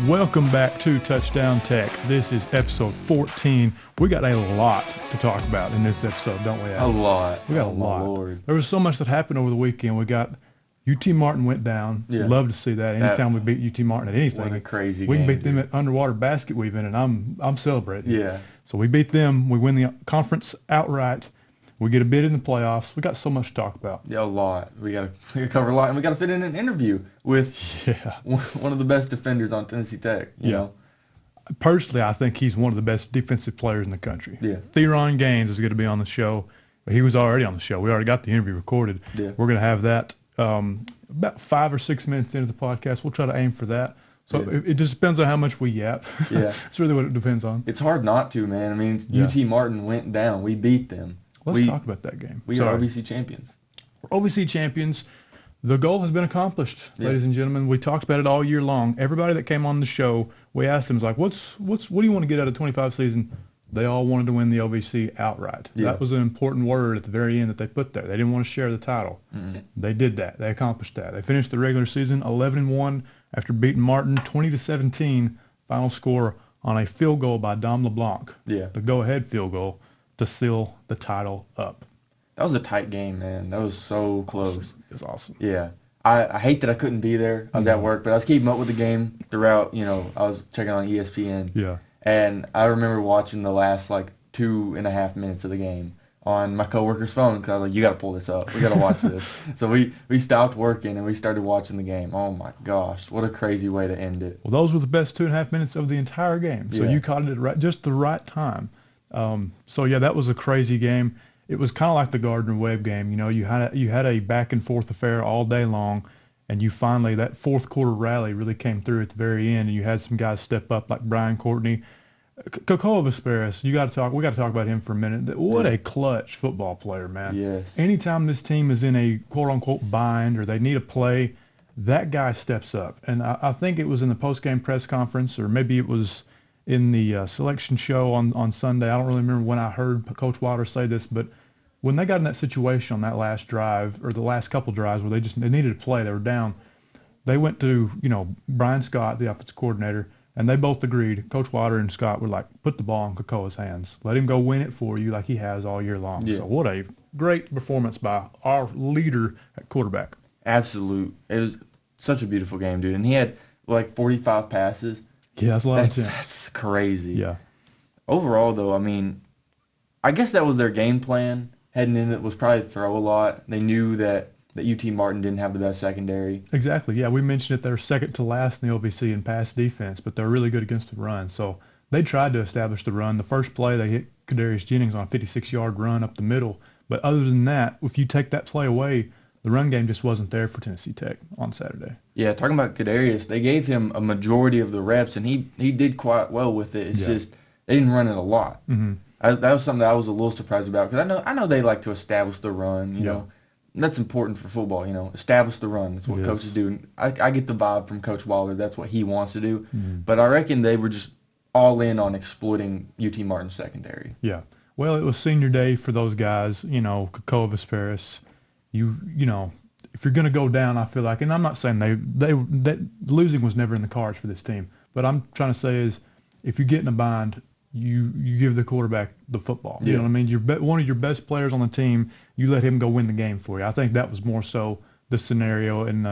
Welcome back to Touchdown Tech. This is episode 14. We got a lot to talk about in this episode, don't we, Adam? A lot. We got a lot. Lord. There was so much that happened over the weekend. We got UT Martin went down. Yeah. Love to see that. Anytime we beat UT Martin at anything. What a crazy we game, can beat them at underwater basket weaving, and I'm celebrating. Yeah. So we beat them. We win the conference outright. We get a bid in the playoffs. We got so much to talk about. Yeah, a lot. We gotta cover a lot, and we gotta fit in an interview with one of the best defenders on Tennessee Tech. You know? Personally, I think he's one of the best defensive players in the country. Yeah. Theron Gaines is going to be on the show. He was already on the show. We already got the interview recorded. Yeah. We're going to have that about 5 or 6 minutes into the podcast. We'll try to aim for that. So it just depends on how much we yap. Yeah. That's really what it depends on. It's hard not to, man. I mean, UT Martin went down. We beat them. Let's talk about that game. We are OVC champions. We're OVC champions. The goal has been accomplished, ladies and gentlemen. We talked about it all year long. Everybody that came on the show, we asked them, like, what do you want to get out of the 25 season? They all wanted to win the OVC outright. Yeah. That was an important word at the very end that they put there. They didn't want to share the title. Mm-hmm. They did that. They accomplished that. They finished the regular season 11-1 after beating Martin 20-17. Final score on a field goal by Dom LeBlanc. Yeah. The go-ahead field goal to seal the title up. That was a tight game, man. That was so close. It was awesome. Yeah. I hate that I couldn't be there. I was at work, but I was keeping up with the game throughout. You know, I was checking on ESPN. Yeah. And I remember watching the last, 2.5 minutes of the game on my coworker's phone because I was like, you got to pull this up. We got to watch this. So we stopped working and we started watching the game. Oh, my gosh. What a crazy way to end it. Well, those were the best 2.5 minutes of the entire game. So you caught it at just the right time. That was a crazy game. It was kind of like the Gardner-Webb game. You know, you had a back-and-forth affair all day long, and you finally, that fourth quarter rally really came through at the very end, and you had some guys step up like Brian Courtney. Cocoa Vesperis, we got to talk about him for a minute. What a clutch football player, man. Yes. Anytime this team is in a quote-unquote bind or they need a play, that guy steps up. And I think it was in the post-game press conference, or maybe it was in the selection show on Sunday. I don't really remember when I heard Coach Wilder say this, but when they got in that situation on that last drive or the last couple drives where they needed a play, they were down, they went to, Brian Scott, the offensive coordinator, and they both agreed. Coach Wilder and Scott were like, put the ball in Cocoa's hands. Let him go win it for you like he has all year long. Yeah. So what a great performance by our leader at quarterback. Absolute. It was such a beautiful game, dude. And he had 45 passes. Yeah, that's a lot of time. That's crazy. Yeah. Overall, though, I mean, I guess that was their game plan. Heading in, it was probably throw a lot. They knew that UT Martin didn't have the best secondary. Exactly. Yeah, we mentioned it. They're second to last in the OVC in pass defense, but they're really good against the run. So they tried to establish the run. The first play, they hit Kadarius Jennings on a 56-yard run up the middle. But other than that, if you take that play away, the run game just wasn't there for Tennessee Tech on Saturday. Yeah, talking about Kadarius, they gave him a majority of the reps, and he did quite well with it. It's just they didn't run it a lot. Mm-hmm. That was something that I was a little surprised about because I know they like to establish the run. You know, that's important for football. You know, establish the run. That's what coaches do. I get the vibe from Coach Wilder. That's what he wants to do. Mm-hmm. But I reckon they were just all in on exploiting UT Martin's secondary. Yeah. Well, it was senior day for those guys. Cocoa Vesperis. You know, if you're going to go down, I feel like, and I'm not saying that losing was never in the cards for this team, but I'm trying to say is if you get in a bind, you give the quarterback the football. You know what I mean? You're one of your best players on the team. You let him go win the game for you. I think that was more so the scenario. And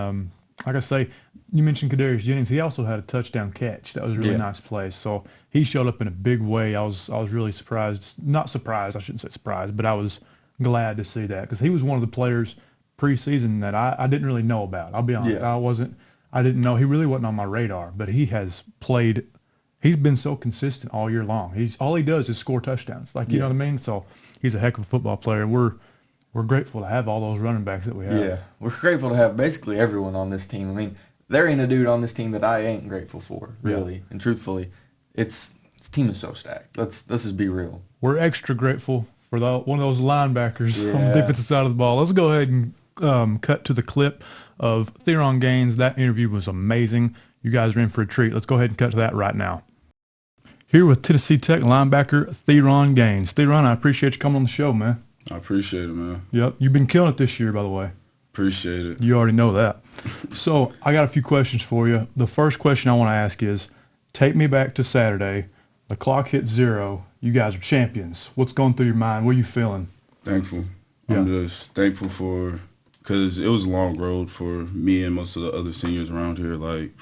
like I say, you mentioned Kadarius Jennings. He also had a touchdown catch. That was a really nice play. So he showed up in a big way. I was really surprised. Not surprised. I shouldn't say surprised, but I was glad to see that because he was one of the players preseason that I didn't really know about. I'll be honest. I didn't know. He really wasn't on my radar, but he has played. He's been so consistent all year long. All he does is score touchdowns. You know what I mean? So he's a heck of a football player. We're grateful to have all those running backs that we have. Yeah, we're grateful to have basically everyone on this team. I mean, there ain't a dude on this team that I ain't grateful for, really. And truthfully, this team is so stacked. Let's just be real. We're extra grateful for one of those linebackers on the defensive side of the ball. Let's go ahead and cut to the clip of Theron Gaines. That interview was amazing. You guys are in for a treat. Let's go ahead and cut to that right now. Here with Tennessee Tech linebacker Theron Gaines. Theron, I appreciate you coming on the show, man. I appreciate it, man. Yep. You've been killing it this year, by the way. Appreciate it. You already know that. So I got a few questions for you. The first question I want to ask is, Take me back to Saturday. The clock hit 0. You guys are champions. What's going through your mind? What are you feeling? Thankful. Yeah. I'm just thankful because it was a long road for me and most of the other seniors around here. Like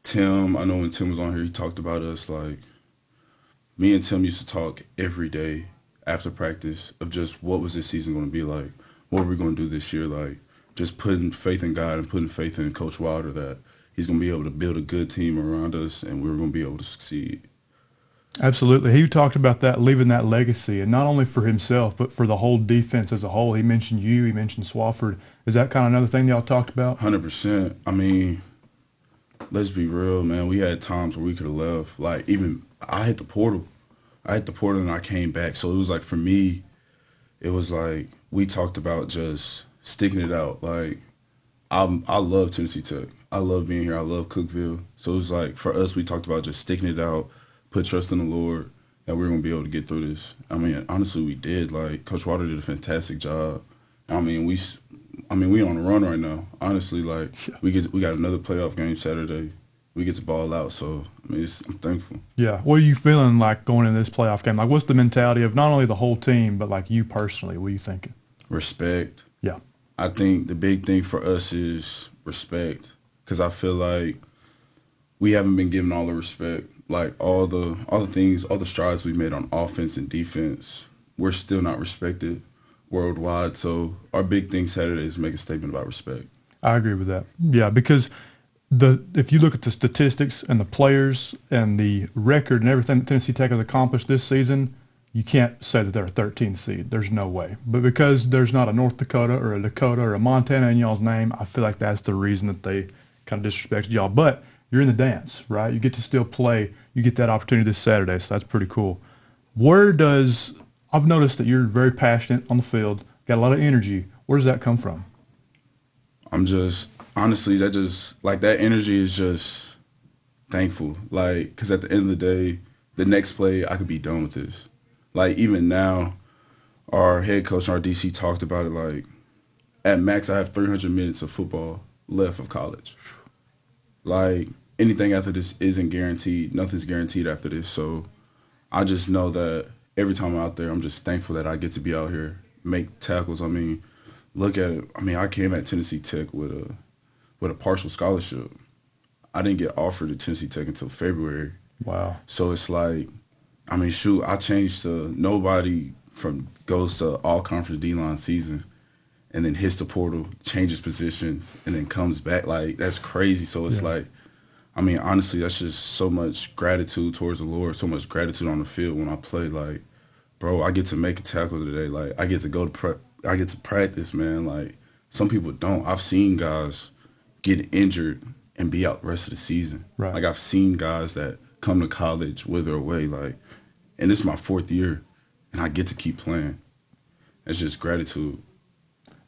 Tim, I know when Tim was on here, he talked about us. Like me and Tim used to talk every day after practice of just what was this season going to be like? What are we going to do this year? Like just putting faith in God and putting faith in Coach Wilder that he's going to be able to build a good team around us and we're going to be able to succeed. Absolutely. He talked about that, leaving that legacy, and not only for himself, but for the whole defense as a whole. He mentioned you. He mentioned Swafford. Is that kind of another thing y'all talked about? 100%. I mean, let's be real, man. We had times where we could have left. Like, even I hit the portal. And I came back. So it was like, for me, it was like we talked about just sticking it out. Like, I love Tennessee Tech. I love being here. I love Cookeville. So it was like, for us, we talked about just sticking it out, put trust in the Lord that we're going to be able to get through this. I mean, honestly, we did. Like, Coach Wilder did a fantastic job. I mean, we on a run right now. Honestly, like, we got another playoff game Saturday. We get to ball out, so, I mean, I'm thankful. Yeah. What are you feeling like going into this playoff game? Like, what's the mentality of not only the whole team, but, like, you personally? What are you thinking? Respect. Yeah. I think the big thing for us is respect because I feel like we haven't been given all the respect. Like, all the things, all the strides we've made on offense and defense, we're still not respected worldwide. So our big thing Saturday is make a statement about respect. I agree with that. Yeah, because if you look at the statistics and the players and the record and everything that Tennessee Tech has accomplished this season, you can't say that they're a 13 seed. There's no way. But because there's not a North Dakota or a Dakota or a Montana in y'all's name, I feel like that's the reason that they kind of disrespected y'all. But you're in the dance, right? You get to still play. You get that opportunity this Saturday, so that's pretty cool. I've noticed that you're very passionate on the field, got a lot of energy. Where does that come from? Honestly, that energy is just thankful. Like, because at the end of the day, the next play, I could be done with this. Like, even now, our head coach and our DC talked about it, like, at max, I have 300 minutes of football left of college. Like, anything after this isn't guaranteed. Nothing's guaranteed after this. So I just know that every time I'm out there, I'm just thankful that I get to be out here, make tackles. I mean, look at it. I mean, I came at Tennessee Tech with a partial scholarship. I didn't get offered to Tennessee Tech until February. Wow. So it's like, I mean, shoot, I changed to nobody goes to all-conference D-line season and then hits the portal, changes positions, and then comes back. Like, that's crazy. So it's like, I mean, honestly, that's just so much gratitude towards the Lord, so much gratitude on the field when I play. Like, bro, I get to make a tackle today. Like, I get to practice, man. Like, some people don't. I've seen guys get injured and be out the rest of the season. Right. Like, I've seen guys that come to college, wither away, like, and this is my 4th year, and I get to keep playing. It's just gratitude.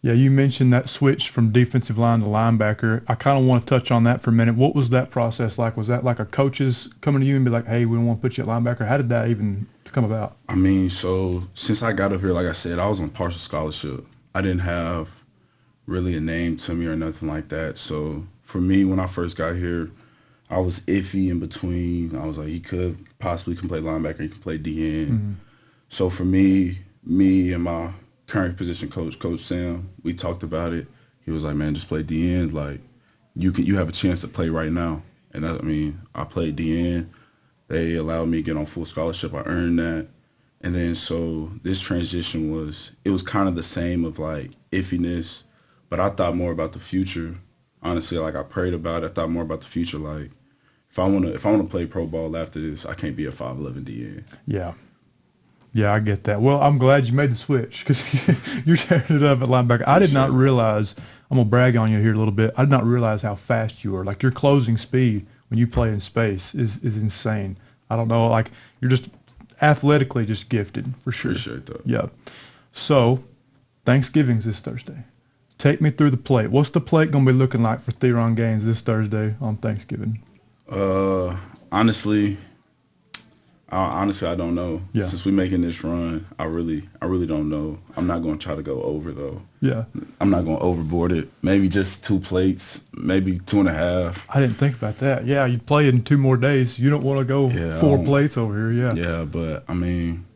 Yeah, you mentioned that switch from defensive line to linebacker. I kind of want to touch on that for a minute. What was that process like? Was that like a coach's coming to you and be like, hey, we don't want to put you at linebacker? How did that even come about? I mean, so since I got up here, like I said, I was on partial scholarship. I didn't have really a name to me or nothing like that. So for me, when I first got here, I was iffy in between. I was like, he could possibly play linebacker, he can play DN. Mm-hmm. So for me and my current position coach, Coach Sam, we talked about it. He was like, man, just play DN. Like, you have a chance to play right now. And I played DN. They allowed me to get on full scholarship. I earned that. And then so this transition was kind of the same of like iffiness, but I thought more about the future. Honestly, like I prayed about it. I thought more about the future. Like if I want to play pro ball after this, I can't be a 5'11" DN. Yeah. Yeah, I get that. Well, I'm glad you made the switch because you're tearing it up at linebacker. I did not realize, I'm going to brag on you here a little bit, I did not realize how fast you are. Like your closing speed when you play in space is insane. I don't know, like you're just athletically just gifted for sure. Appreciate that. Yeah. So Thanksgiving's this Thursday. Take me through the plate. What's the plate going to be looking like for Theron Gaines this Thursday on Thanksgiving? Honestly, Honestly, I don't know. Yeah. Since we're making this run, I really don't know. I'm not going to try to go over, though. Yeah. I'm not going to overboard it. Maybe just 2 plates, maybe 2.5. I didn't think about that. Yeah, you play in 2 more days. You don't want to go 4 plates over here. Yeah. Yeah, but, I mean,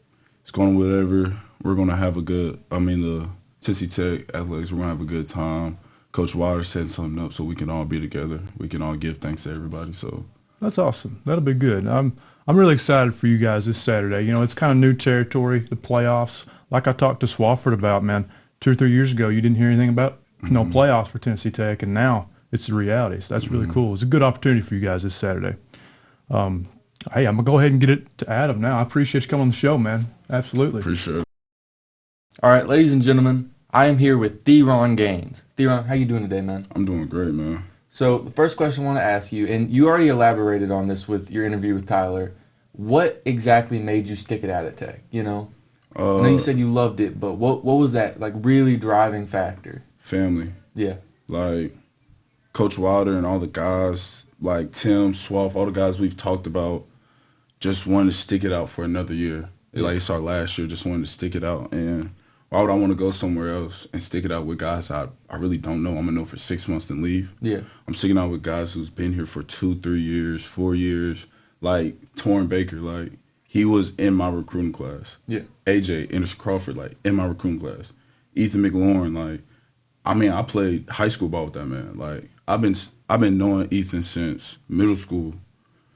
it's going whatever. We're going to have the Tennessee Tech athletics, we're going to have a good time. Coach Waters setting something up so we can all be together. We can all give thanks to everybody. So that's awesome. That'll be good. I'm really excited for you guys this Saturday. You know, it's kind of new territory, the playoffs. Like I talked to Swafford about, man, 2 or 3 years ago, you didn't hear anything about no playoffs for Tennessee Tech, and now it's the reality. So that's really cool. It's a good opportunity for you guys this Saturday. Hey, I'm going to go ahead and get it to Adam now. I appreciate you coming on the show, man. Absolutely. Appreciate it. All right, ladies and gentlemen, I am here with Theron Gaines. Theron, how you doing today, man? I'm doing great, man. So the first question I want to ask you, and you already elaborated on this with your interview with Tyler, what exactly made you stick it out at Tech, you know? I know you said you loved it, but what was that, like, really driving factor? Family. Yeah. Like, Coach Wilder and all the guys, like Tim, Swaff, all the guys we've talked about, just wanted to stick it out for another year. Yeah. Like, it's our last year, just wanted to stick it out. And why would I want to go somewhere else and stick it out with guys I really don't know? I'm going to know for 6 months and leave. Yeah. I'm sticking out with guys who's been here for 2, 3 years, 4 years. Like, Torrin Baker, like, he was in my recruiting class. Yeah. AJ, Anderson Crawford, like, in my recruiting class. Ethan McLaurin, like, I mean, I played high school ball with that man. Like, I've been knowing Ethan since middle school.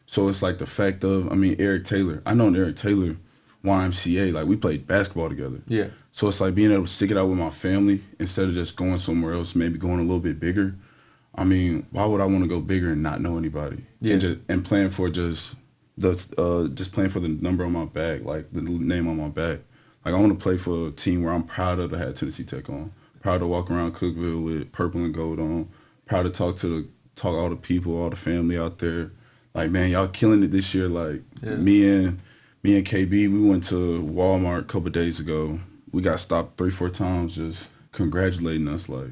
So it's like the fact of, I mean, Eric Taylor. I known Eric Taylor, YMCA. Like, we played basketball together. Yeah. So it's like being able to stick it out with my family instead of just going somewhere else, maybe going a little bit bigger. I mean, why would I want to go bigger and not know anybody? Yeah. And playing for just playing for the number on my back, like the name on my back. Like, I want to play for a team where I'm proud of to have Tennessee Tech on. Proud to walk around Cookeville with purple and gold on. Proud to talk all the people, all the family out there. Like, man, y'all killing it this year. Like, me and KB, we went to Walmart a couple of days ago. We got stopped 3-4 times just congratulating us. Like,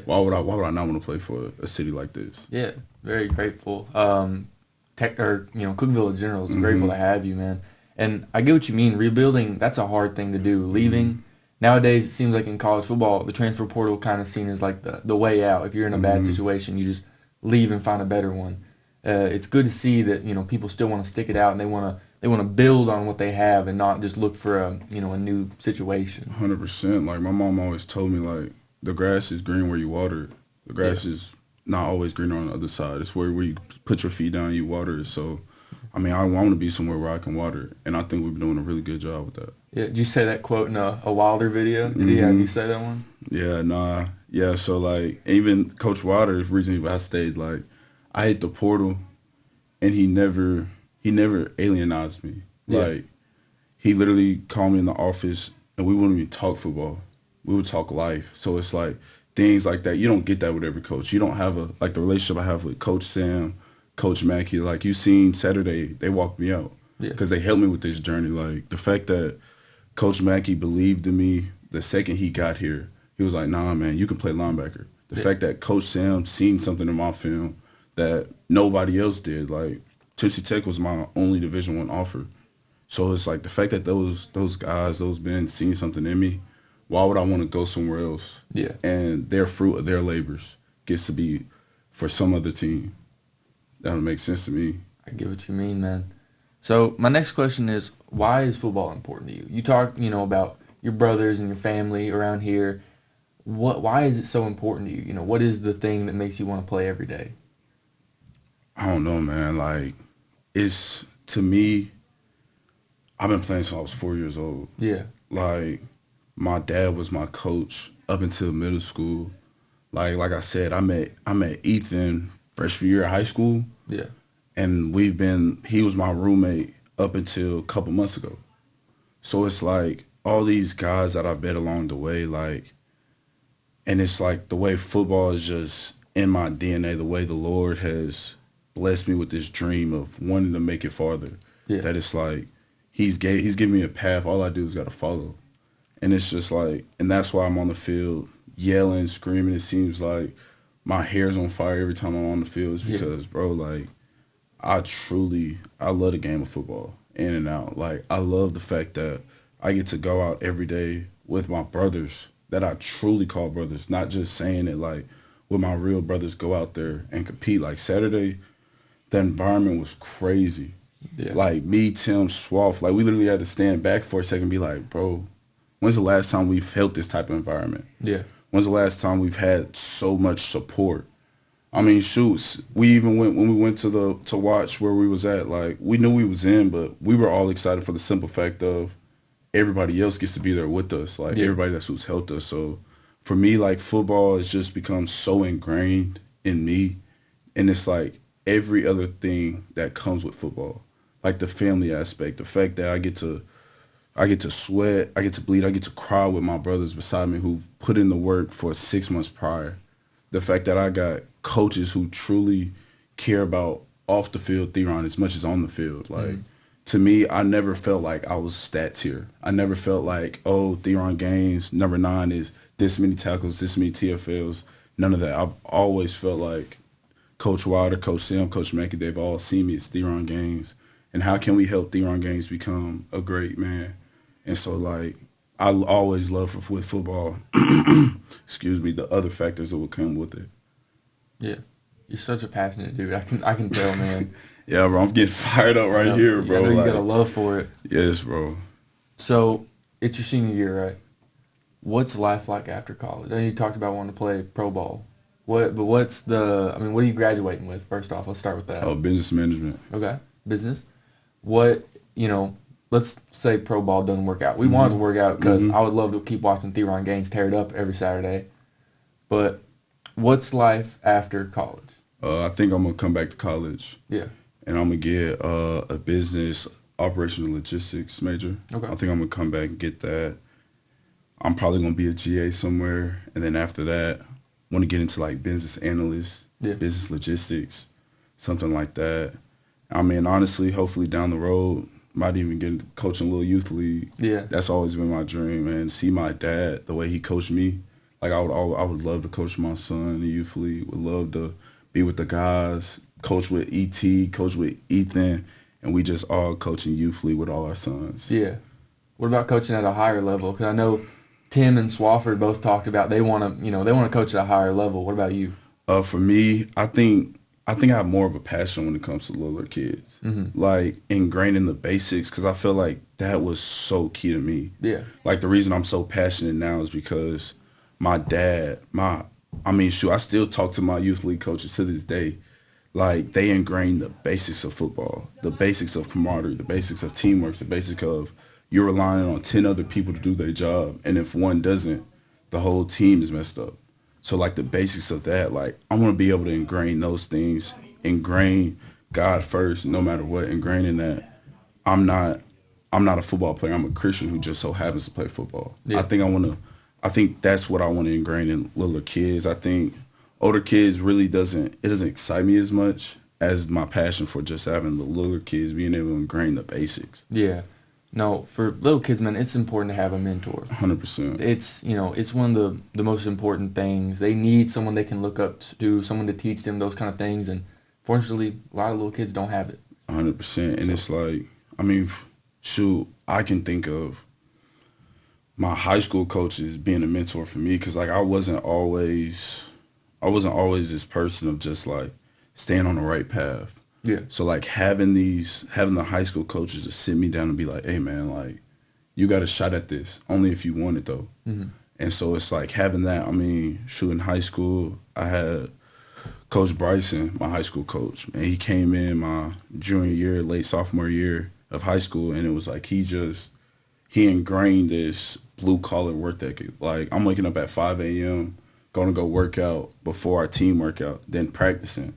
why would I not want to play for a city like this? Yeah, very grateful. Cookeville in general is grateful to have you, man. And I get what you mean. Rebuilding, that's a hard thing to do. Leaving, nowadays it seems like in college football, the transfer portal kind of seen as like the way out. If you're in a bad situation, you just leave and find a better one. It's good to see that, you know, people still want to stick it out and they want to build on what they have and not just look for a new situation. 100%. Like, my mom always told me, like, the grass is green where you water it. The grass is not always greener on the other side. It's where you put your feet down and you water it. So, I mean, I want to be somewhere where I can water it, and I think we've been doing a really good job with that. Yeah, did you say that quote in a Wilder video? Did he have you say that one? Yeah, nah. Yeah, so, like, even Coach Wilder, the reason I stayed, like, I hit the portal, and he never alienized me. Yeah. Like, he literally called me in the office, and we wouldn't even talk football. We would talk life. So it's like things like that. You don't get that with every coach. You don't have the relationship I have with Coach Sam, Coach Mackey. Like, you seen Saturday, they walked me out because they helped me with this journey. Like, the fact that Coach Mackey believed in me the second he got here, he was like, nah, man, you can play linebacker. The fact that Coach Sam seen something in my film that nobody else did. Like, Tennessee Tech was my only Division I offer. So it's like the fact that those guys, those men seen something in me, why would I want to go somewhere else? Yeah. And their fruit of their labors gets to be for some other team. That would make sense to me. I get what you mean, man. So my next question is, why is football important to you? You talk, about your brothers and your family around here. Why is it so important to you? What is the thing that makes you want to play every day? I don't know, man. Like, it's, to me, I've been playing since I was 4 years old. Yeah. Like, my dad was my coach up until middle school. Like I said, I met Ethan freshman year of high school. Yeah. And he was my roommate up until a couple months ago. So it's like all these guys that I met along the way, like, and it's like the way football is just in my DNA, the way the Lord has blessed me with this dream of wanting to make it farther. Yeah. That it's like he's giving me a path. All I do is got to follow. And it's just like, and that's why I'm on the field yelling, screaming. It seems like my hair's on fire every time I'm on the field. It's because, bro, like, I love the game of football. in and out. Like, I love the fact that I get to go out every day with my brothers that I truly call brothers, not just saying it like with my real brothers, go out there and compete. Like Saturday, the environment was crazy. Yeah. Like me, Tim, Swaff, like we literally had to stand back for a second and be like, bro, when's the last time we felt this type of environment? Yeah. When's the last time we've had so much support? I mean, shoots. We even went when we went to watch where we was at. Like we knew we was in, but we were all excited for the simple fact of everybody else gets to be there with us. Like everybody that's who's helped us. So for me, like football has just become so ingrained in me, and it's like every other thing that comes with football, like the family aspect, the fact that I get to sweat, I get to bleed, I get to cry with my brothers beside me who've put in the work for 6 months prior. The fact that I got coaches who truly care about off the field Theron as much as on the field. Like, to me, I never felt like I was stats here. I never felt like, oh, Theron Gaines, number 9 is this many tackles, this many TFLs. None of that. I've always felt like Coach Wilder, Coach Sim, Coach Mackey, they've all seen me as Theron Gaines. And how can we help Theron Gaines become a great man? And so, like, I always love with football, excuse me, the other factors that will come with it. Yeah. You're such a passionate dude. I can tell, man. Yeah, bro. I'm getting fired up right here, bro. I know you got a love for it. Yes, bro. So, it's your senior year, right? What's life like after college? I know you talked about wanting to play pro ball. What are you graduating with, first off? Let's start with that. Oh, business management. Okay. Business. What, let's say pro ball doesn't work out. We want it to work out because I would love to keep watching Theron Gaines tear it up every Saturday. But what's life after college? I think I'm going to come back to college. Yeah. And I'm going to get a business operational logistics major. Okay. I think I'm going to come back and get that. I'm probably going to be a GA somewhere. And then after that, I want to get into like business analyst, business logistics, something like that. I mean, honestly, hopefully down the road, might even get into coaching a little youth league. Yeah. That's always been my dream, man. See my dad, the way he coached me. Like, I would love to coach my son in the youth league. Would love to be with the guys, coach with E.T., coach with Ethan, and we just all coaching youth league with all our sons. Yeah. What about coaching at a higher level? Because I know Tim and Swafford both talked about they want to coach at a higher level. What about you? For me, I think I have more of a passion when it comes to littler kids. Like ingraining the basics, because I feel like that was so key to me. Yeah. Like the reason I'm so passionate now is because my dad, I still talk to my youth league coaches to this day. Like they ingrained the basics of football, the basics of camaraderie, the basics of teamwork, the basic of you're relying on 10 other people to do their job. And if one doesn't, the whole team is messed up. So, like, the basics of that, like, I want to be able to ingrain those things, ingrain God first, no matter what, ingraining that I'm not a football player. I'm a Christian who just so happens to play football. Yeah. I think that's what I want to ingrain in littler kids. I think older kids really doesn't excite me as much as my passion for just having the littler kids, being able to ingrain the basics. Yeah. No, for little kids, man, it's important to have a mentor. 100%. It's one of the most important things. They need someone they can look up to, someone to teach them those kind of things. And fortunately, a lot of little kids don't have it. 100%. And it's like, I can think of my high school coaches being a mentor for me because, like, I wasn't always this person of just, like, staying on the right path. Yeah. So like having the high school coaches to sit me down and be like, hey man, like you got a shot at this only if you want it though. And so it's like having that. In high school, I had Coach Bryson, my high school coach, and he came in my junior year, late sophomore year of high school, and it was like he ingrained this blue collar work ethic. Like I'm waking up at 5 a.m., going to go work out before our team workout, then practicing.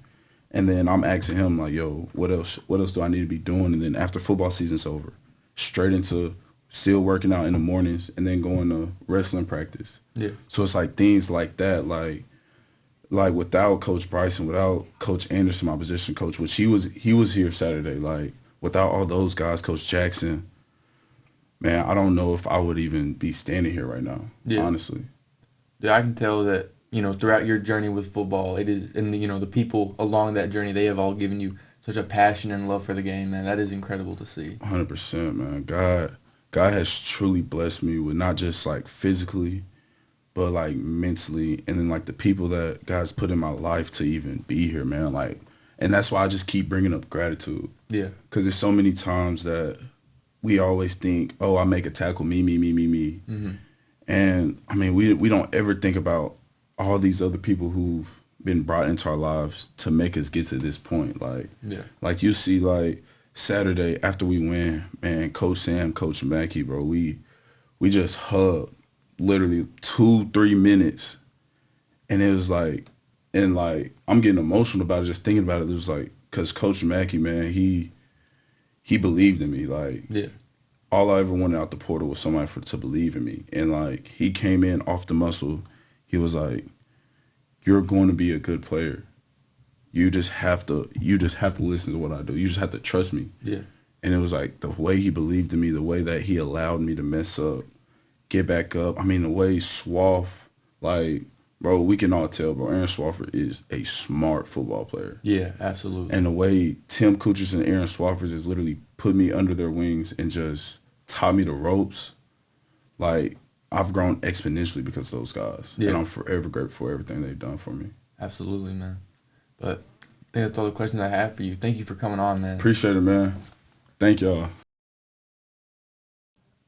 And then I'm asking him, like, yo, what else do I need to be doing? And then after football season's over, straight into still working out in the mornings and then going to wrestling practice. Yeah. So it's like things like that, like without Coach Bryson, without Coach Anderson, my position coach, which he was here Saturday, like without all those guys, Coach Jackson, man, I don't know if I would even be standing here right now, honestly. Yeah, I can tell that, throughout your journey with football, it is, and the people along that journey, they have all given you such a passion and love for the game, man. That is incredible to see. 100%, man. God has truly blessed me with not just like physically, but like mentally, and then like the people that God's put in my life to even be here, man. Like, and that's why I just keep bringing up gratitude. Yeah. Because there's so many times that we always think, oh, I make a tackle, me. Mm-hmm. And I mean, we don't ever think about all these other people who've been brought into our lives to make us get to this point. Like you see, like Saturday after we win, man, Coach Sam, Coach Mackey, bro, we just hugged literally 2-3 minutes, and it was like, and like I'm getting emotional about it just thinking about it. It was like, cause Coach Mackey, man, he believed in me. Like, yeah. All I ever wanted out the portal was somebody to believe in me, and like he came in off the muscle. He was like, "You're going to be a good player. You just have to listen to what I do. You just have to trust me." Yeah. And it was like the way he believed in me, the way that he allowed me to mess up, get back up. I mean, the way Swaff, like, bro, we can all tell, bro, Aaron Swafford is a smart football player. Yeah, absolutely. And the way Tim Kuchers and Aaron Swafford has literally put me under their wings and just taught me the ropes, like, I've grown exponentially because of those guys. Yeah. And I'm forever grateful for everything they've done for me. Absolutely, man. But I think that's all the questions I have for you. Thank you for coming on, man. Appreciate it, man. Thank y'all.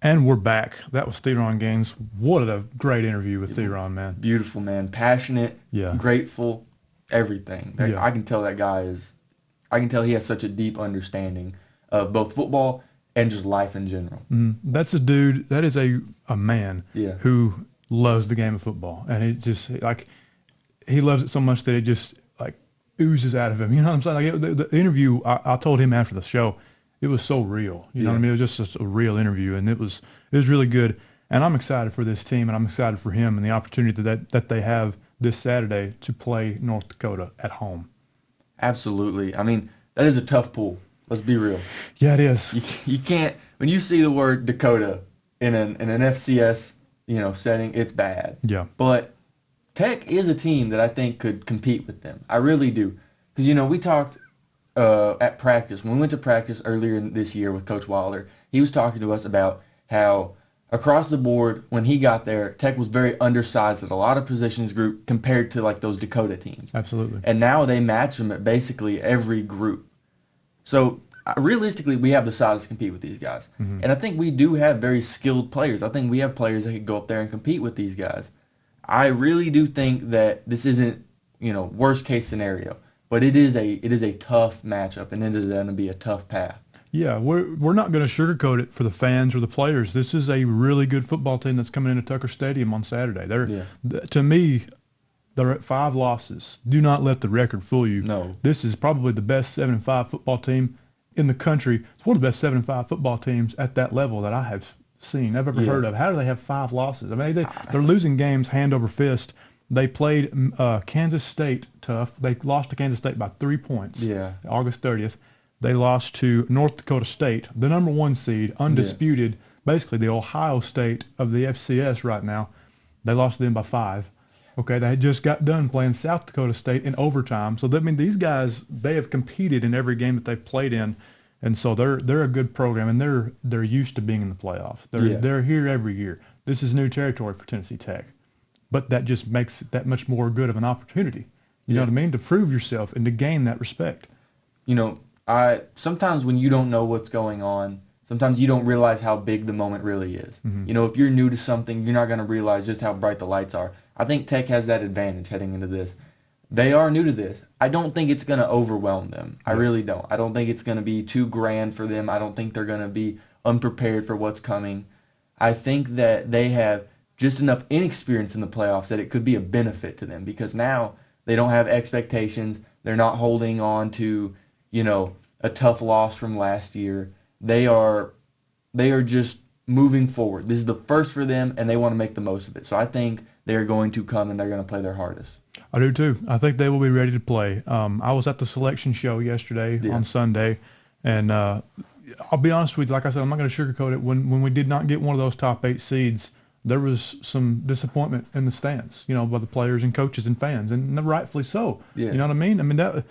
And we're back. That was Theron Gaines. What a great interview with Theron, man. Beautiful, man. Passionate, grateful, everything. Yeah. I can tell he has such a deep understanding of both football and just life in general. That's a dude, that is a man who loves the game of football. And it just, like, he loves it so much that it just, like, oozes out of him. You know what I'm saying? Like, the interview, I told him after the show, it was so real. You know what I mean? It was just a real interview, and it was really good. And I'm excited for this team, and I'm excited for him and the opportunity that they have this Saturday to play North Dakota at home. Absolutely. I mean, that is a tough pool. Let's be real. Yeah, it is. You can't, when you see the word Dakota in an FCS, setting, it's bad. Yeah. But Tech is a team that I think could compete with them. I really do. Because, we talked at practice. When we went to practice earlier this year with Coach Wilder, he was talking to us about how across the board, when he got there, Tech was very undersized at a lot of positions group compared to like those Dakota teams. Absolutely. And now they match them at basically every group. So realistically, we have the size to compete with these guys. Mm-hmm. And I think we do have very skilled players. I think we have players that could go up there and compete with these guys. I really do think that this isn't, worst case scenario, but it is a tough matchup, and it is going to be a tough path. Yeah, we're not going to sugarcoat it for the fans or the players. This is a really good football team that's coming into Tucker Stadium on Saturday. To me, they're at 5 losses. Do not let the record fool you. No. This is probably the best 7-5 football team in the country. It's one of the best 7-5 football teams at that level that I have seen, I've ever heard of. How do they have 5 losses? I mean, they're losing games hand over fist. They played Kansas State tough. They lost to Kansas State by 3 points. Yeah. August 30th. They lost to North Dakota State, the number 1 seed, undisputed, basically the Ohio State of the FCS right now. They lost to them by 5. Okay, they had just got done playing South Dakota State in overtime. So, these guys, they have competed in every game that they've played in. And so they're a good program, and they're used to being in the playoffs. They're here every year. This is new territory for Tennessee Tech. But that just makes it that much more good of an opportunity. You know what I mean? To prove yourself and to gain that respect. Sometimes when you don't know what's going on, sometimes you don't realize how big the moment really is. Mm-hmm. If you're new to something, you're not going to realize just how bright the lights are. I think Tech has that advantage heading into this. They are new to this. I don't think it's going to overwhelm them. I really don't. I don't think it's going to be too grand for them. I don't think they're going to be unprepared for what's coming. I think that they have just enough inexperience in the playoffs that it could be a benefit to them, because now they don't have expectations. They're not holding on to, a tough loss from last year. They are just moving forward. This is the first for them, and they want to make the most of it. So I think they're going to come and they're going to play their hardest. I do too. I think they will be ready to play. I was at the selection show yesterday on Sunday, and I'll be honest with you, like I said, I'm not going to sugarcoat it. When we did not get one of those top 8 seeds, there was some disappointment in the stands, by the players and coaches and fans, and rightfully so. Yeah. You know what I mean? I mean,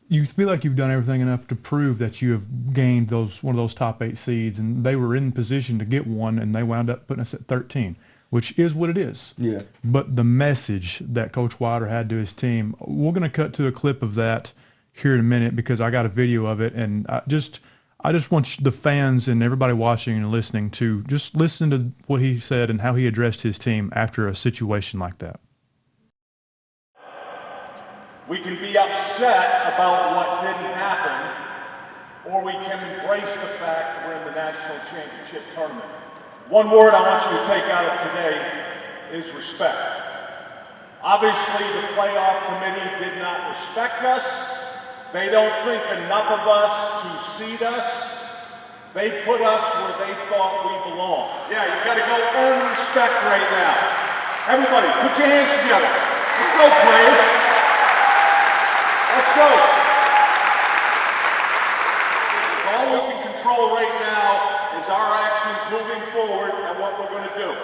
you feel like you've done everything enough to prove that you have gained one of those top 8 seeds, and they were in position to get one, and they wound up putting us at 13, which is what it is. Yeah. But the message that Coach Wilder had to his team, we're going to cut to a clip of that here in a minute because I got a video of it, and I just want the fans and everybody watching and listening to just listen to what he said and how he addressed his team after a situation like that. We can be upset about what didn't happen, or we can embrace the fact we're in the national championship tournament. One word I want you to take out of today is respect. Obviously, the playoff committee did not respect us. They don't think enough of us to seed us. They put us where they thought we belonged. Yeah, you gotta go earn respect right now. Everybody, put your hands together. Let's go, players. Let's go. All we can control right now is our actions moving forward and what we're going to do.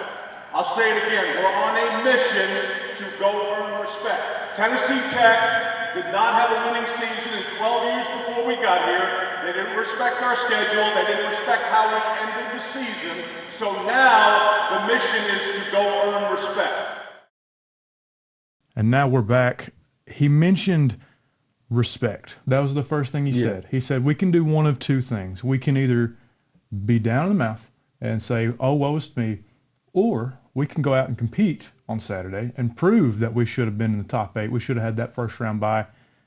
I'll say it again. We're on a mission to go earn respect. Tennessee Tech did not have a winning season in 12 years before we got here. They didn't respect our schedule. They didn't respect how we ended the season. So now the mission is to go earn respect. And now we're back. He mentioned respect. That was the first thing he said. He said, we can do one of two things. We can either be down in the mouth and say, oh, woe is me, or we can go out and compete on Saturday and prove that we should have been in the top 8. We should have had that first round bye.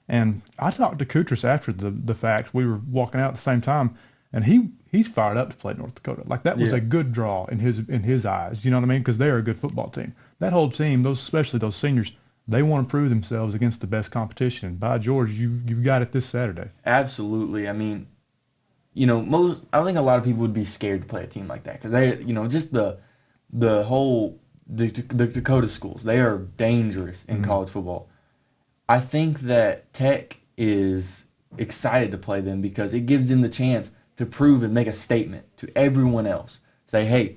And I talked to Kutris after the fact. We were walking out at the same time, and he's fired up to play North Dakota. Like, that was a good draw in his eyes. You know what I mean? Because they are a good football team. That whole team, especially those seniors, they want to prove themselves against the best competition. By George, you've got it this Saturday. Absolutely. I mean, I think a lot of people would be scared to play a team like that because they, just the Dakota schools, they are dangerous in college football. I think that Tech is excited to play them because it gives them the chance to prove and make a statement to everyone else. Say, hey,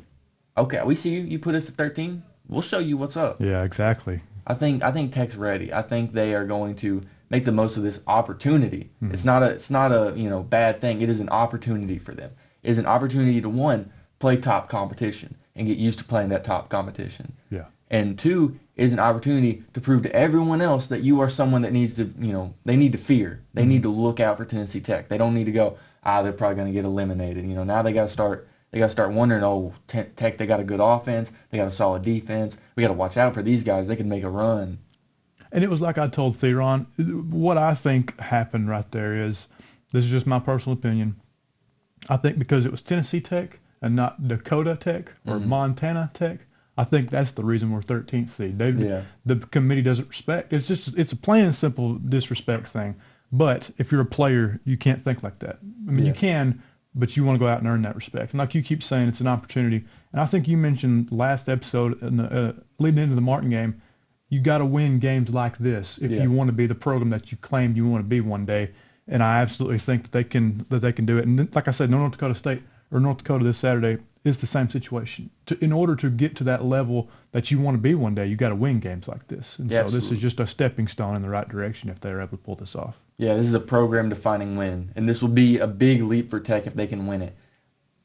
okay, we see you. You put us at 13. We'll show you what's up. Yeah, exactly. I think Tech's ready. I think they are going to make the most of this opportunity. It's not a bad thing. It is an opportunity for them. It is an opportunity to, one, play top competition and get used to playing that top competition. Yeah. And two, is an opportunity to prove to everyone else that you are someone that needs to, they need to fear. They need to look out for Tennessee Tech. They don't need to go, they're probably going to get eliminated. Now they got to start. They got to start wondering, Tech, they got a good offense. They got a solid defense. We got to watch out for these guys. They can make a run. And it was like I told Theron, what I think happened right there is, this is just my personal opinion, I think because it was Tennessee Tech and not Dakota Tech or Montana Tech, I think that's the reason we're 13th seed. The committee doesn't respect. It's a plain and simple disrespect thing. But if you're a player, you can't think like that. I mean, you can, but you want to go out and earn that respect. And like you keep saying, it's an opportunity. And I think you mentioned last episode, leading into the Martin game, you got to win games like this if you want to be the program that you claim you want to be one day. And I absolutely think that they can do it. And like I said, North Dakota State or North Dakota this Saturday is the same situation. In order to get to that level that you want to be one day, you got to win games like this. And so this is just a stepping stone in the right direction if they're able to pull this off. Yeah, this is a program-defining win, and this will be a big leap for Tech if they can win it.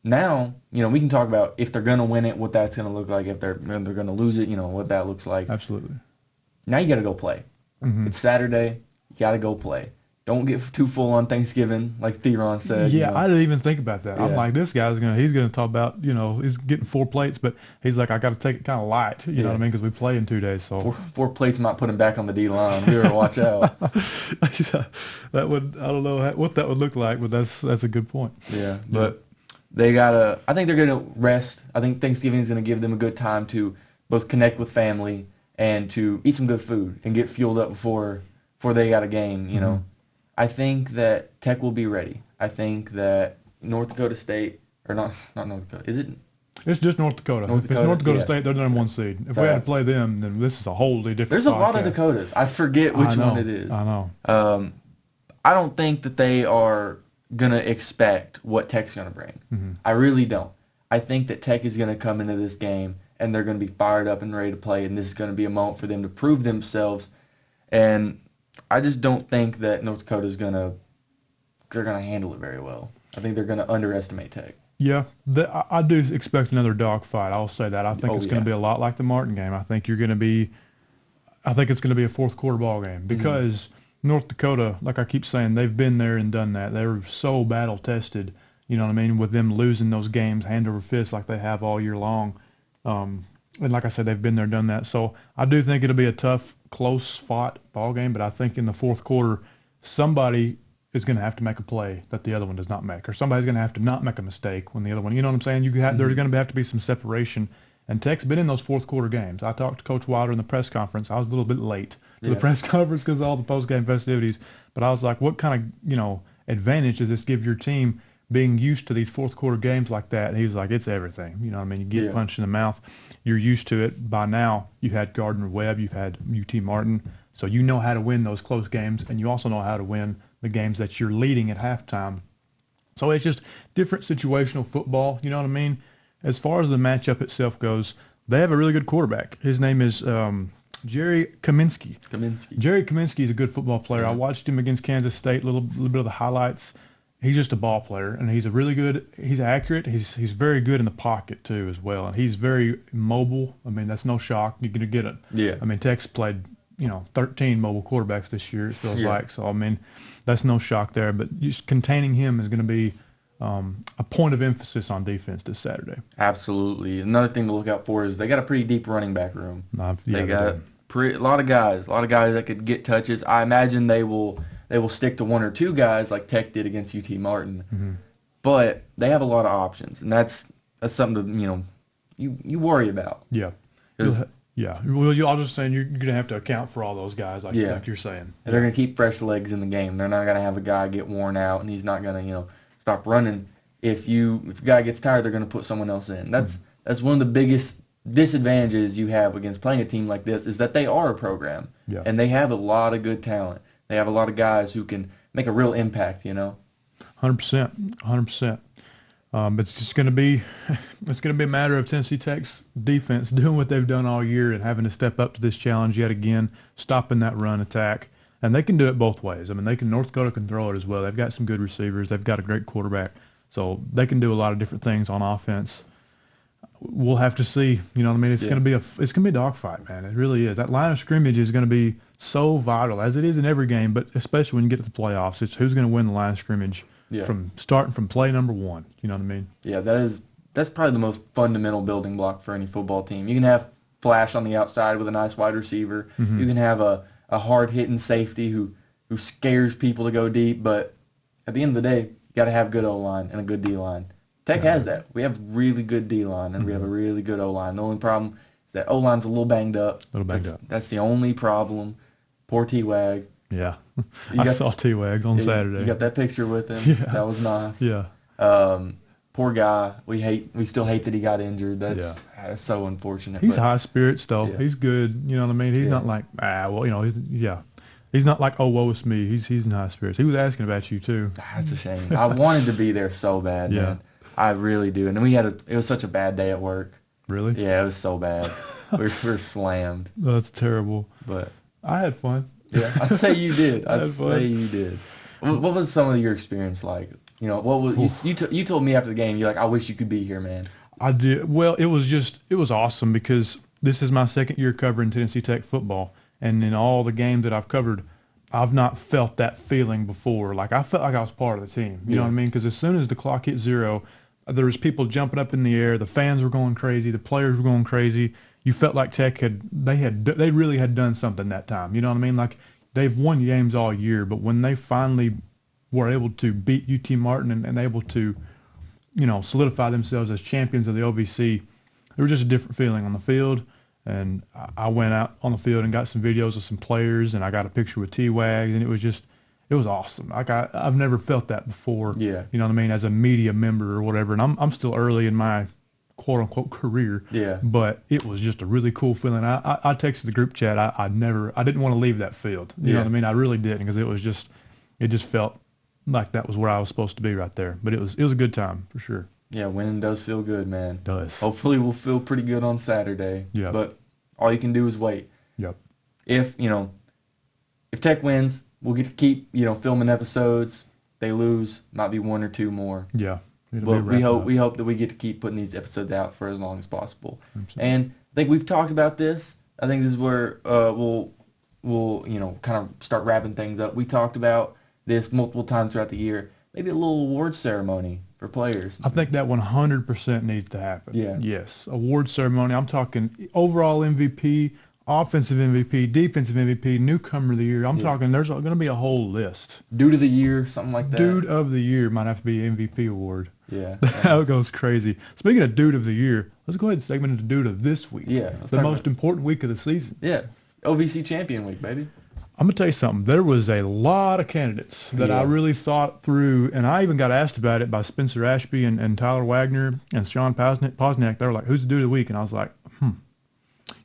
Now, we can talk about if they're going to win it, what that's going to look like. If they're going to lose it, what that looks like. Absolutely. Now you got to go play. It's Saturday. You got to go play. Don't get too full on Thanksgiving, like Theron said. Yeah, I didn't even think about that. Yeah. I'm like, this guy's he's going to talk about, he's getting 4 plates, but he's like, I got to take it kind of light, you know what I mean, because we play in 2 days. So four plates might put him back on the D-line. We better watch out. That would, I don't know what that would look like, but that's a good point. Yeah, but they got to, I think they're going to rest. I think Thanksgiving is going to give them a good time to both connect with family and to eat some good food and get fueled up before they got a game, I think that Tech will be ready. I think that North Dakota State, or not North Dakota, is it? It's just North Dakota. If it's North Dakota State, they're the number 1 seed. If we had to play them, then this is a wholly different There's a lot of Dakotas. I forget which one it is. I know. I don't think that they are going to expect what Tech's going to bring. I really don't. I think that Tech is going to come into this game, and they're going to be fired up and ready to play, and this is going to be a moment for them to prove themselves. And I just don't think that North Dakota's they're gonna handle it very well. I think they're gonna underestimate Tech. Yeah, I do expect another dogfight. I'll say that. I think it's going to be a lot like the Martin game. I think it's going to be a fourth quarter ball game because North Dakota, like I keep saying, they've been there and done that. They're so battle tested. You know what I mean? With them losing those games hand over fist like they have all year long. And like I said, they've been there, done that. So I do think it'll be a tough, close fought ball game. But I think in the fourth quarter, somebody is going to have to make a play that the other one does not make, or somebody's going to have to not make a mistake when the other one. You know what I'm saying? There's going to have to be some separation. And Tech's been in those fourth quarter games. I talked to Coach Wilder in the press conference. I was a little bit late to the press conference because of all the post game festivities. But I was like, what kind of advantage does this give your team being used to these fourth quarter games like that? And he was like, it's everything. You know what I mean? You get punched in the mouth. You're used to it. By now, you've had Gardner-Webb. You've had UT Martin. So you know how to win those close games, and you also know how to win the games that you're leading at halftime. So it's just different situational football, you know what I mean? As far as the matchup itself goes, they have a really good quarterback. His name is Jerry Kaminsky. Jerry Kaminsky is a good football player. I watched him against Kansas State, a little bit of the highlights. He's just a ball player, and he's accurate. He's very good in the pocket, too, as well. And he's very mobile. I mean, that's no shock. You're going to get it. Yeah. I mean, Tech's played 13 mobile quarterbacks this year, it feels like. So, I mean, that's no shock there. But just containing him is going to be a point of emphasis on defense this Saturday. Absolutely. Another thing to look out for is they got a pretty deep running back room. They got a lot of guys that could get touches. I imagine they will stick to one or two guys like Tech did against UT Martin. Mm-hmm. But they have a lot of options, and that's something to you worry about. Yeah. Yeah. Well, I'll just say you're going to have to account for all those guys, like you're saying. And they're going to keep fresh legs in the game. They're not going to have a guy get worn out, and he's not going to, stop running. If a guy gets tired, they're going to put someone else in. That's one of the biggest disadvantages you have against playing a team like this is that they are a program, and they have a lot of good talent. They have a lot of guys who can make a real impact. 100%. It's just going to be a matter of Tennessee Tech's defense doing what they've done all year and having to step up to this challenge yet again, stopping that run attack. And they can do it both ways. I mean, North Dakota can throw it as well. They've got some good receivers. They've got a great quarterback. So they can do a lot of different things on offense. We'll have to see. You know what I mean? It's going to be a dogfight, man. It really is. That line of scrimmage is going to be so vital, as it is in every game, but especially when you get to the playoffs. It's who's going to win the line of scrimmage. Yeah. Starting from play number one, you know what I mean? Yeah, that's probably the most fundamental building block for any football team. You can have flash on the outside with a nice wide receiver. Mm-hmm. You can have a hard-hitting safety who scares people to go deep, but at the end of the day, you got to have good O-line and a good D-line. Tech has that. We have really good D-line, and we have a really good O-line. The only problem is that O-line's a little banged up. That's the only problem. Poor T-Wag. Yeah. I saw T-Wags on Saturday. You got that picture with him? Yeah. That was nice. Yeah. Poor guy. We still hate that he got injured. That's so unfortunate. He's high spirits, though. Yeah. He's good. You know what I mean? He's not like, he's not like, oh, woe is me. He's in high spirits. He was asking about you, too. That's a shame. I wanted to be there so bad, man. I really do. And it was such a bad day at work. Really? Yeah, it was so bad. we were slammed. That's terrible. But I had fun. Yeah, I'd say you did. What was some of your experience like? What was you told me after the game? You're like, I wish you could be here, man. I did. Well, it was awesome because this is my second year covering Tennessee Tech football, and in all the games that I've covered, I've not felt that feeling before. Like I felt like I was part of the team. You know what I mean? Because as soon as the clock hit 0, there was people jumping up in the air. The fans were going crazy. The players were going crazy. You felt like Tech they really had done something that time. You know what I mean? Like they've won games all year, but when they finally were able to beat UT Martin and able to, solidify themselves as champions of the OVC, there was just a different feeling on the field. And I went out on the field and got some videos of some players, and I got a picture with T-Wags, and it was awesome. Like I've never felt that before. Yeah. You know what I mean? As a media member or whatever, and I'm still early in my quote-unquote career. Yeah. But it was just a really cool feeling. I texted the group chat. I didn't want to leave that field. You know what I mean? I really didn't, because it just felt like that was where I was supposed to be right there. But it was a good time for sure. Yeah, winning does feel good, man. It does. Hopefully we'll feel pretty good on Saturday. Yeah. But all you can do is wait. Yep. If Tech wins, we'll get to keep, filming episodes. They lose, might be one or two more. Yeah. But we hope that we get to keep putting these episodes out for as long as possible. Absolutely. And I think we've talked about this. I think this is where we'll kind of start wrapping things up. We talked about this multiple times throughout the year. Maybe a little award ceremony for players. I think that 100% needs to happen. Yeah. Yes. Award ceremony. I'm talking overall MVP, offensive MVP, defensive MVP, newcomer of the year. I'm talking there's going to be a whole list. Dude of the year, something like that. Dude of the year might have to be MVP award. Yeah. That goes crazy. Speaking of dude of the year, let's go ahead and segment into dude of this week. Yeah. The most important week of the season. Yeah. OVC champion week, baby. I'm going to tell you something. There was a lot of candidates that I really thought through, and I even got asked about it by Spencer Ashby and Tyler Wagner and Sean Posniak. They were like, who's the dude of the week? And I was like,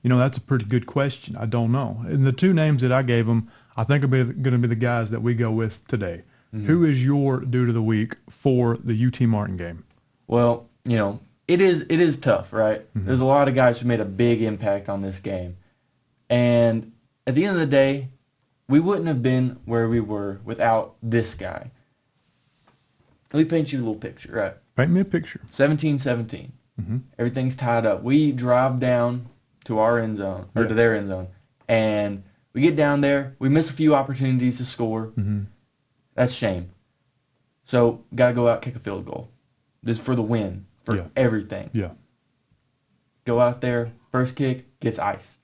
that's a pretty good question. I don't know. And the two names that I gave them, I think are going to be the guys that we go with today. Mm-hmm. Who is your dude of the week for the UT Martin game? Well, it is tough, right? Mm-hmm. There's a lot of guys who made a big impact on this game. And at the end of the day, we wouldn't have been where we were without this guy. Let me paint you a little picture, right? Paint me a picture. 17-17. Mm-hmm. Everything's tied up. We drive down to our end zone, or to their end zone, and we get down there. We miss a few opportunities to score. Mm-hmm. That's shame. So, got to go out, kick a field goal. This is for the win, for everything. Yeah. Go out there, first kick, gets iced.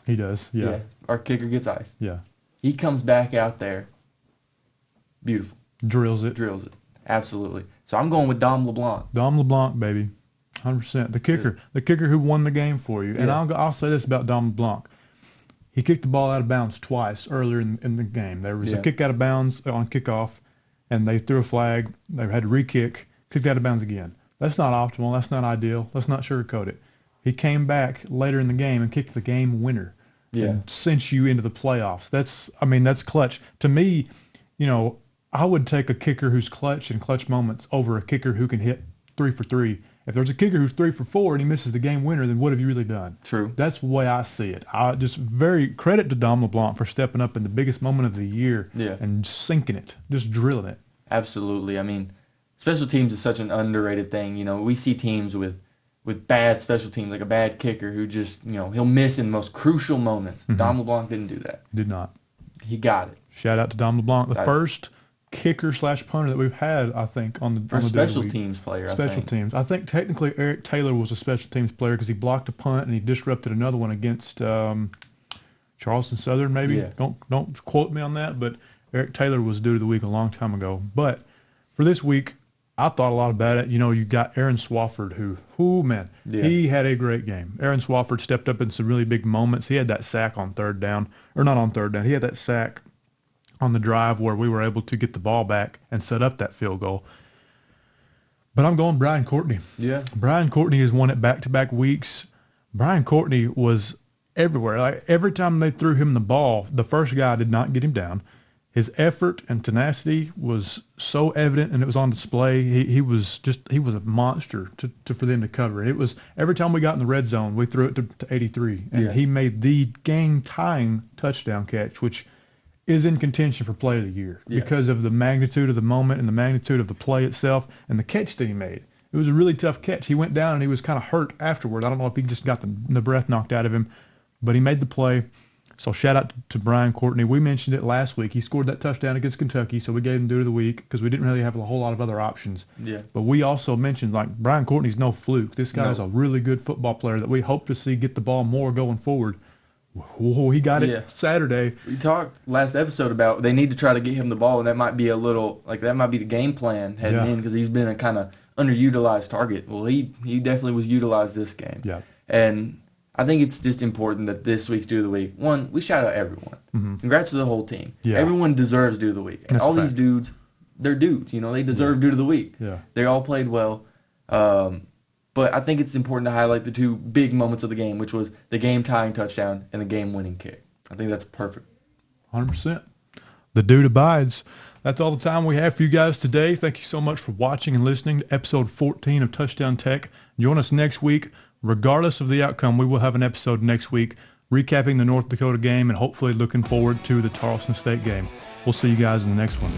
He does, yeah. Our kicker gets iced. Yeah. He comes back out there. Beautiful. Drills it. Absolutely. So I'm going with Dom LeBlanc. Dom LeBlanc, baby. 100%. The kicker who won the game for you. And I'll say this about Dom LeBlanc. He kicked the ball out of bounds twice earlier in the game. There was a kick out of bounds on kickoff, and they threw a flag. They had to re-kick, kicked out of bounds again. That's not optimal. That's not ideal. Let's not sugarcoat it. He came back later in the game and kicked the game winner. And sent you into the playoffs. That's clutch. To me, I would take a kicker who's clutch in clutch moments over a kicker who can hit 3 for 3. If there's a kicker who's 3 for 4 and he misses the game winner, then what have you really done? True. That's the way I see it. I just very credit to Dom LeBlanc for stepping up in the biggest moment of the year and sinking it, just drilling it. Absolutely. Special teams is such an underrated thing. We see teams with bad special teams, like a bad kicker who just, he'll miss in the most crucial moments. Mm-hmm. Dom LeBlanc didn't do that. Did not. He got it. Shout out to Dom LeBlanc, the first kicker/punter that we've had, I think, on the special teams player. Special teams. I think technically Eric Taylor was a special teams player because he blocked a punt and he disrupted another one against Charleston Southern, maybe. Yeah. Don't quote me on that, but Eric Taylor was dude of the week a long time ago. But for this week, I thought a lot about it. You got Aaron Swafford, he had a great game. Aaron Swafford stepped up in some really big moments. He had that sack on third down, or not on third down. He had that sack on the drive where we were able to get the ball back and set up that field goal. But I'm going Brian Courtney. Yeah. Brian Courtney has won it back-to-back weeks. Brian Courtney was everywhere. Like every time they threw him the ball, the first guy did not get him down. His effort and tenacity was so evident, and it was on display. He was a monster for them to cover. It was every time we got in the red zone, we threw it to 83, and he made the game-tying touchdown catch, which is in contention for play of the year because of the magnitude of the moment and the magnitude of the play itself and the catch that he made. It was a really tough catch. He went down and he was kind of hurt afterward. I don't know if he just got the breath knocked out of him, but he made the play. So shout out to Brian Courtney. We mentioned it last week. He scored that touchdown against Kentucky, so we gave him dude of the week because we didn't really have a whole lot of other options. Yeah. But we also mentioned, Brian Courtney's no fluke. This guy is a really good football player that we hope to see get the ball more going forward. Oh, he got it Saturday. We talked last episode about they need to try to get him the ball, and that might be that might be the game plan heading in because he's been a kind of underutilized target. Well, he definitely was utilized this game. Yeah. And I think it's just important that this week's Dude of the Week, one, we shout out everyone. Mm-hmm. Congrats to the whole team. Yeah. Everyone deserves Dude of the Week. And all these dudes, they're dudes. They deserve Dude of the Week. Yeah. They all played well. But I think it's important to highlight the two big moments of the game, which was the game-tying touchdown and the game-winning kick. I think that's perfect. 100%. The dude abides. That's all the time we have for you guys today. Thank you so much for watching and listening to episode 14 of Touchdown Tech. Join us next week. Regardless of the outcome, we will have an episode next week recapping the North Dakota game and hopefully looking forward to the Tarleton State game. We'll see you guys in the next one.